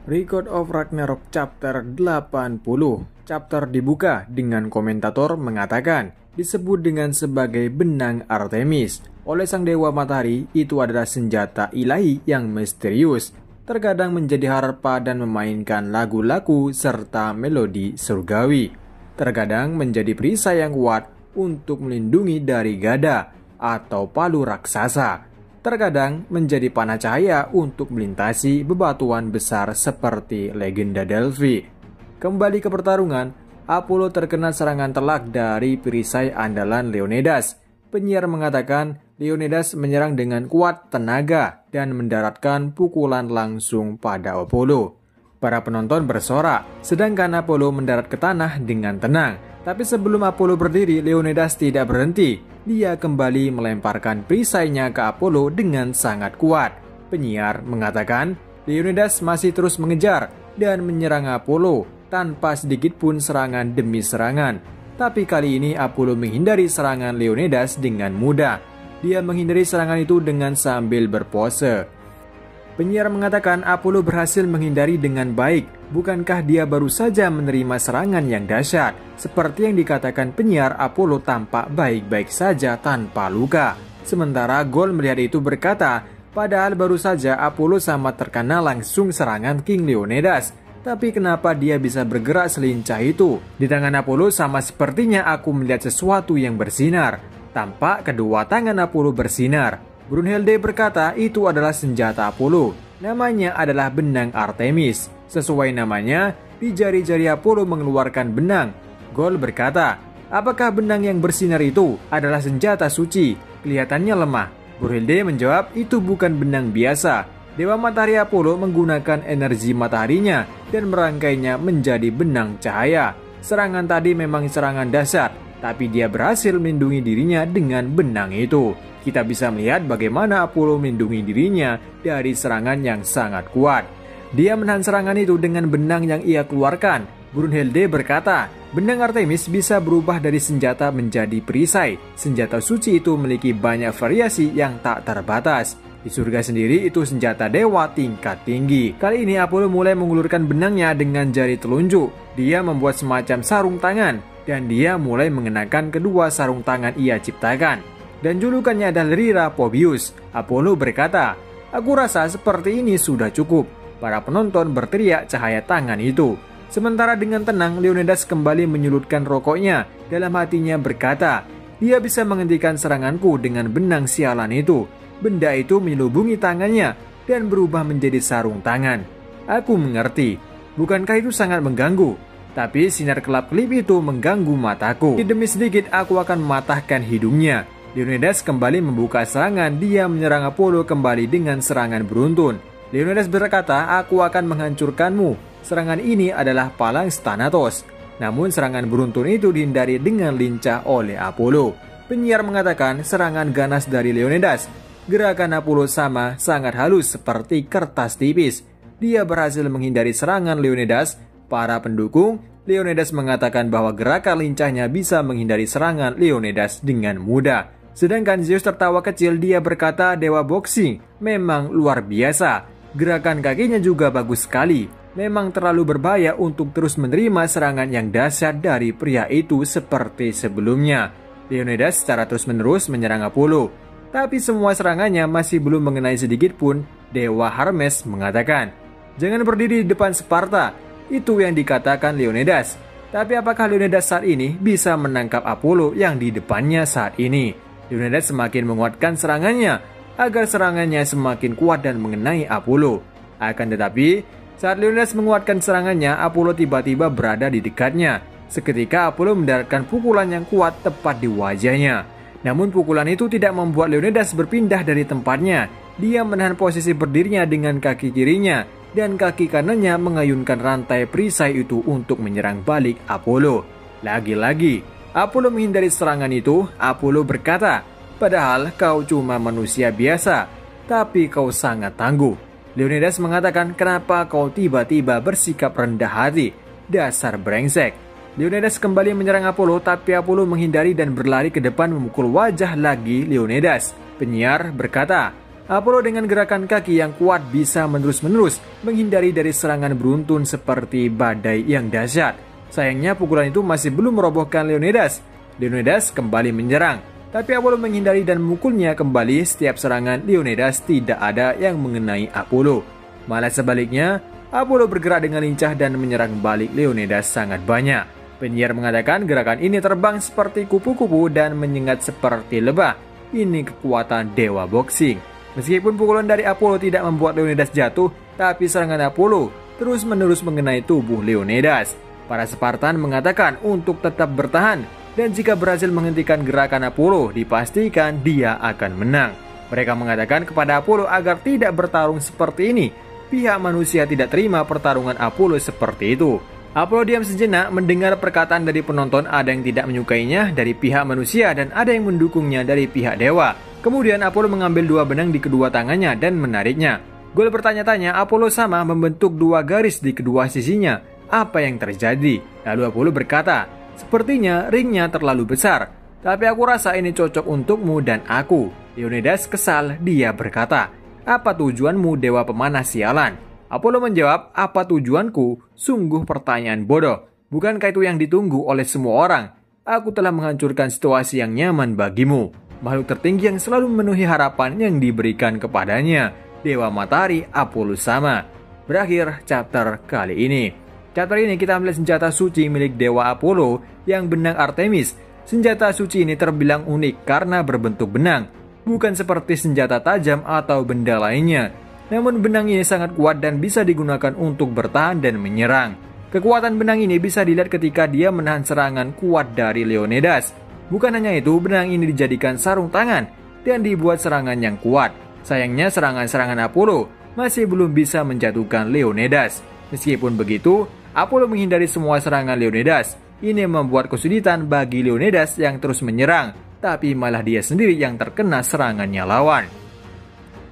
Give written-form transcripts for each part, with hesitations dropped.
Record of Ragnarok chapter 80. Chapter dibuka dengan komentator mengatakan disebut dengan sebagai benang Artemis oleh sang dewa matahari. Itu adalah senjata ilahi yang misterius, terkadang menjadi harpa dan memainkan lagu-lagu serta melodi surgawi. Terkadang menjadi perisai yang kuat untuk melindungi dari gada atau palu raksasa. Terkadang menjadi panah cahaya untuk melintasi bebatuan besar seperti legenda Delphi. Kembali ke pertarungan, Apollo terkena serangan telak dari perisai andalan Leonidas. Penyiar mengatakan Leonidas menyerang dengan kuat tenaga dan mendaratkan pukulan langsung pada Apollo. Para penonton bersorak, sedangkan Apollo mendarat ke tanah dengan tenang. Tapi sebelum Apollo berdiri, Leonidas tidak berhenti. Dia kembali melemparkan perisainya ke Apollo dengan sangat kuat. Penyiar mengatakan Leonidas masih terus mengejar dan menyerang Apollo tanpa sedikit pun serangan demi serangan. Tapi kali ini Apollo menghindari serangan Leonidas dengan mudah. Dia menghindari serangan itu dengan sambil berpose. Penyiar mengatakan Apollo berhasil menghindari dengan baik. Bukankah dia baru saja menerima serangan yang dahsyat? Seperti yang dikatakan penyiar, Apollo tampak baik-baik saja tanpa luka. Sementara Gold melihat itu berkata, padahal baru saja Apollo sama terkena langsung serangan King Leonidas. Tapi kenapa dia bisa bergerak selincah itu? Di tangan Apollo sama sepertinya aku melihat sesuatu yang bersinar. Tampak kedua tangan Apollo bersinar. Brunhilde berkata itu adalah senjata Apollo. Namanya adalah benang Artemis. Sesuai namanya, di jari-jari Apollo mengeluarkan benang. Gold berkata, apakah benang yang bersinar itu adalah senjata suci? Kelihatannya lemah. Brunhilde menjawab itu bukan benang biasa. Dewa Matahari Apollo menggunakan energi mataharinya dan merangkainya menjadi benang cahaya. Serangan tadi memang serangan dahsyat, tapi dia berhasil melindungi dirinya dengan benang itu. Kita bisa melihat bagaimana Apollo melindungi dirinya dari serangan yang sangat kuat. Dia menahan serangan itu dengan benang yang ia keluarkan. Brunhilde berkata, benang Artemis bisa berubah dari senjata menjadi perisai. Senjata suci itu memiliki banyak variasi yang tak terbatas. Di surga sendiri itu senjata dewa tingkat tinggi. Kali ini Apollo mulai mengulurkan benangnya dengan jari telunjuk. Dia membuat semacam sarung tangan dan dia mulai mengenakan kedua sarung tangan ia ciptakan. Dan julukannya adalah Rira Pobius. Apollo berkata, aku rasa seperti ini sudah cukup. Para penonton berteriak cahaya tangan itu. Sementara dengan tenang, Leonidas kembali menyulutkan rokoknya. Dalam hatinya berkata, dia bisa menghentikan seranganku dengan benang sialan itu. Benda itu menyelubungi tangannya dan berubah menjadi sarung tangan. Aku mengerti. Bukankah itu sangat mengganggu? Tapi sinar kelap-kelip itu mengganggu mataku. Demi sedikit aku akan mematahkan hidungnya. Leonidas kembali membuka serangan. Dia menyerang Apollo kembali dengan serangan beruntun. Leonidas berkata, aku akan menghancurkanmu. Serangan ini adalah palang Thanatos. Namun serangan beruntun itu dihindari dengan lincah oleh Apollo. Penyiar mengatakan serangan ganas dari Leonidas. Gerakan Apollo sama sangat halus seperti kertas tipis. Dia berhasil menghindari serangan Leonidas. Para pendukung Leonidas mengatakan bahwa gerakan lincahnya bisa menghindari serangan Leonidas dengan mudah. Sedangkan Zeus tertawa kecil. Dia berkata dewa boxing memang luar biasa. Gerakan kakinya juga bagus sekali. Memang terlalu berbahaya untuk terus menerima serangan yang dahsyat dari pria itu seperti sebelumnya. Leonidas secara terus-menerus menyerang Apollo. Tapi semua serangannya masih belum mengenai sedikit pun. Dewa Hermes mengatakan, jangan berdiri di depan Sparta. Itu yang dikatakan Leonidas. Tapi apakah Leonidas saat ini bisa menangkap Apollo yang di depannya saat ini? Leonidas semakin menguatkan serangannya agar serangannya semakin kuat dan mengenai Apollo. Akan tetapi, saat Leonidas menguatkan serangannya, Apollo tiba-tiba berada di dekatnya. Seketika Apollo mendaratkan pukulan yang kuat tepat di wajahnya. Namun pukulan itu tidak membuat Leonidas berpindah dari tempatnya. Dia menahan posisi berdirinya dengan kaki kirinya dan kaki kanannya mengayunkan rantai perisai itu untuk menyerang balik Apollo. Lagi-lagi Apollo menghindari serangan itu. Apollo berkata, padahal kau cuma manusia biasa, tapi kau sangat tangguh. Leonidas mengatakan, kenapa kau tiba-tiba bersikap rendah hati? Dasar brengsek. Leonidas kembali menyerang Apollo, tapi Apollo menghindari dan berlari ke depan memukul wajah lagi Leonidas. Penyiar berkata, Apollo dengan gerakan kaki yang kuat bisa menerus-menerus menghindari dari serangan beruntun seperti badai yang dahsyat. Sayangnya pukulan itu masih belum merobohkan Leonidas. Leonidas kembali menyerang, tapi Apollo menghindari dan memukulnya kembali. Setiap serangan Leonidas tidak ada yang mengenai Apollo. Malah sebaliknya, Apollo bergerak dengan lincah dan menyerang balik Leonidas sangat banyak. Penyiar mengatakan gerakan ini terbang seperti kupu-kupu dan menyengat seperti lebah. Ini kekuatan dewa boxing. Meskipun pukulan dari Apollo tidak membuat Leonidas jatuh, tapi serangan Apollo terus-menerus mengenai tubuh Leonidas. Para Spartan mengatakan untuk tetap bertahan, dan jika berhasil menghentikan gerakan Apollo, dipastikan dia akan menang. Mereka mengatakan kepada Apollo agar tidak bertarung seperti ini. Pihak manusia tidak terima pertarungan Apollo seperti itu. Apollo diam sejenak mendengar perkataan dari penonton, ada yang tidak menyukainya dari pihak manusia dan ada yang mendukungnya dari pihak dewa. Kemudian Apollo mengambil 2 benang di kedua tangannya dan menariknya. Gol bertanya-tanya, Apollo sama membentuk 2 garis di kedua sisinya. Apa yang terjadi? Lalu Apollo berkata, sepertinya ringnya terlalu besar, tapi aku rasa ini cocok untukmu dan aku. Leonidas kesal, dia berkata, apa tujuanmu dewa pemanah sialan? Apollo menjawab, apa tujuanku? Sungguh pertanyaan bodoh. Bukankah itu yang ditunggu oleh semua orang? Aku telah menghancurkan situasi yang nyaman bagimu. Makhluk tertinggi yang selalu memenuhi harapan yang diberikan kepadanya. Dewa Matahari Apollo sama. Berakhir chapter kali ini. Chapter ini kita melihat senjata suci milik Dewa Apollo yang benang Artemis. Senjata suci ini terbilang unik karena berbentuk benang. Bukan seperti senjata tajam atau benda lainnya. Namun benang ini sangat kuat dan bisa digunakan untuk bertahan dan menyerang. Kekuatan benang ini bisa dilihat ketika dia menahan serangan kuat dari Leonidas. Bukan hanya itu, benang ini dijadikan sarung tangan dan dibuat serangan yang kuat. Sayangnya serangan-serangan Apollo masih belum bisa menjatuhkan Leonidas. Meskipun begitu, Apollo menghindari semua serangan Leonidas. Ini membuat kesulitan bagi Leonidas yang terus menyerang, tapi malah dia sendiri yang terkena serangannya lawan.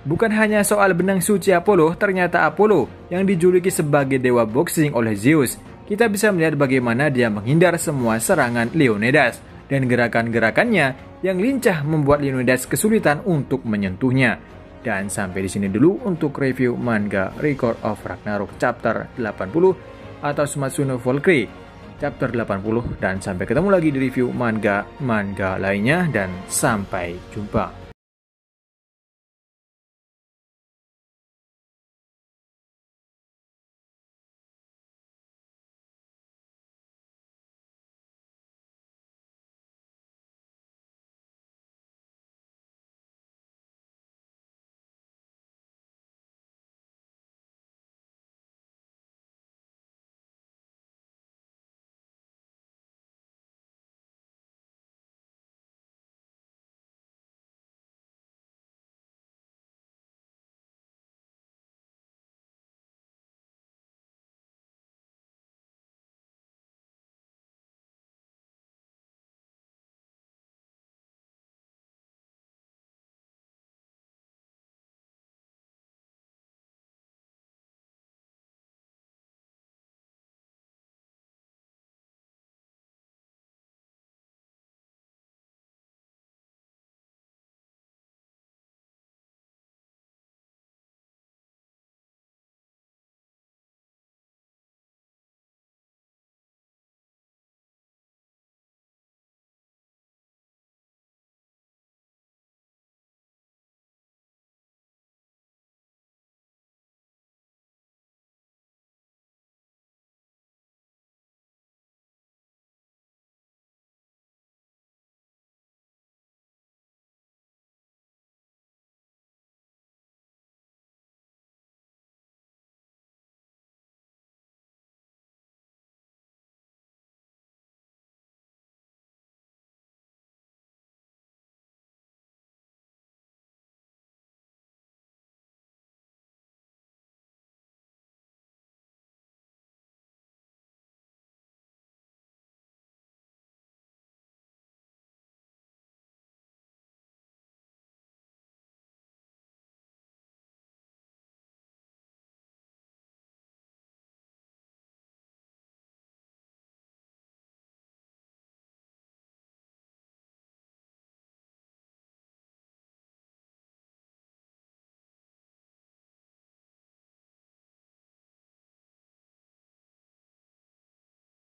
Bukan hanya soal benang suci Apollo, ternyata Apollo yang dijuluki sebagai dewa boxing oleh Zeus. Kita bisa melihat bagaimana dia menghindar semua serangan Leonidas. Dan gerakan-gerakannya yang lincah membuat Leonidas kesulitan untuk menyentuhnya. Dan sampai di sini dulu untuk review manga Record of Ragnarok chapter 80 atau Sumatsu no Valkyrie chapter 80. Dan sampai ketemu lagi di review manga lainnya dan sampai jumpa.